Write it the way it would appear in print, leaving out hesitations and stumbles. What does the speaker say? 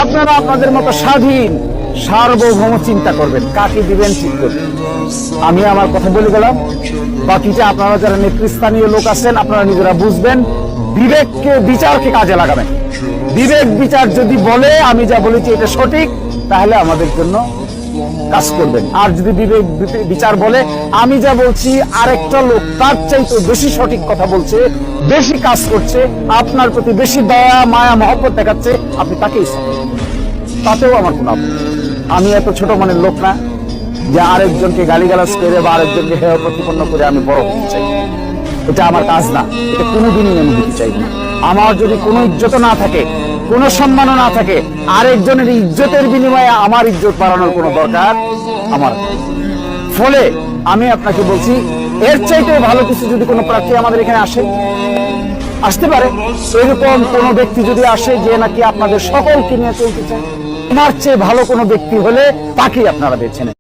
আপনারা আপনাদের মতো স্বাধীন সার্বভৌম চিন্তা করবেন, কাকে দিবেন ঠিক করবেন। আমি আমার কথা বলে গেলাম, বাকিটা আপনারা যারা নেতৃস্থানীয় লোক আছেন আপনারা নিজেরা বুঝবেন। বিবেককে বিচারকে কাজে লাগাবেন। বিবেক বিচার যদি বলে আমি যা বলেছি এটা সঠিক, তাহলে আমাদের জন্য কাজ করবেন। আর যদি বিবেক বিচার বলে আমি যা বলছি আরেকটা লোক তার চাইতে বেশি সঠিক কথা বলছে, বেশি কাজ করছে, আপনার প্রতি বেশি দয়া মায়া মহব্বত দেখাচ্ছে, আপনি তাকেই সাপোর্ট, তাতেও আমার কোনো আপত্তি। আমি এত ছোট মনের লোক না যে আরেকজনকে গালিগালাজ করে বা আরেকজনকে হেয় প্রতিপন্ন করে আমি বড় হতে চাই। এটা আমার কাজ না, এটা কোনোদিনই আমি দিতে চাই না। আমার যদি কোনো ইজ্জত না থাকে, কোনো সম্মানও না থাকে, আরেকজনের ইজ্জতের বিনিময়ে আমার ইজ্জত বাড়ানোর কোনো দরকার আমার নেই। ফলে আমি আপনাকে বলছি, এর চাইতে ভালো কিছু যদি কোনো প্রার্থী আমাদের এখানে আসতে পারে, এরকম কোনো ব্যক্তি যদি আসে যে নাকি আপনাদের সকলকে নিয়ে চলতে চায়, আমার চেয়ে ভালো কোনো ব্যক্তি হলে তাকেই আপনারা বেছে নেন।